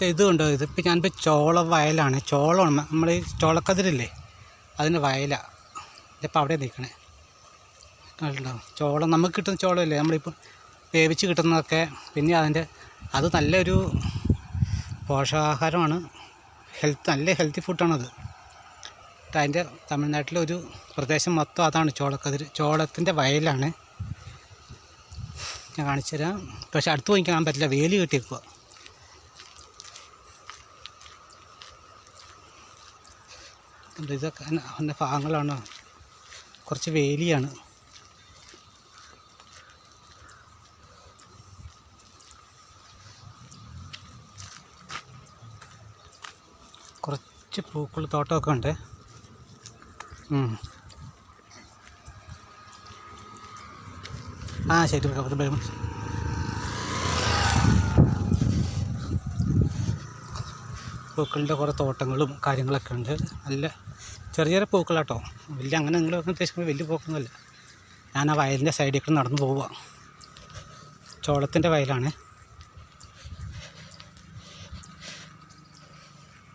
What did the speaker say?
ഇത് കണ്ടോ, ഇതിപ്പോൾ ഞാനിപ്പോൾ ചോള വയലാണ്. ചോളമാണ് നമ്മൾ ഈ ചോളക്കതിരില്ലേ അതിൻ്റെ വയലാണ്. ഇതിപ്പോൾ അവിടെ നിൽക്കണേ കണ്ടുണ്ടാവും. ചോളം നമുക്ക് കിട്ടുന്ന ചോളമില്ലേ നമ്മളിപ്പോൾ വേവിച്ച് കിട്ടുന്നതൊക്കെ. പിന്നെ അത് നല്ലൊരു പോഷകാഹാരമാണ്, നല്ല ഹെൽത്തി ഫുഡാണത്. അതിൻ്റെ തമിഴ്നാട്ടിലൊരു പ്രദേശം മൊത്തം അതാണ് ചോളക്കതിർ. ചോളത്തിൻ്റെ വയലാണ്. ഞാൻ കാണിച്ചു തരാം. പക്ഷെ അടുത്ത് പോയി കാണാൻ പറ്റില്ല, വേലി കെട്ടിയേക്കുക. ഇതൊക്കെ അതിൻ്റെ ഭാഗങ്ങളാണ്, കുറച്ച് വേലിയാണ്. കുറച്ച് പൂക്കൾ തോട്ടമൊക്കെ ഉണ്ട്. ശരി. പൂക്കളുടെ കുറേ തോട്ടങ്ങളും കാര്യങ്ങളൊക്കെ ഉണ്ട്. നല്ല ചെറിയ ചെറിയ പൂക്കളാട്ടോ, വലിയ അങ്ങനെ നിങ്ങൾ ഉദ്ദേശിക്കുന്നത് വലിയ പൂക്കളൊന്നുമല്ല. ഞാൻ ആ വയലിൻ്റെ സൈഡിൽ കൂടെ നടന്നു പോവുക. ചോളത്തിൻ്റെ വയലാണ്.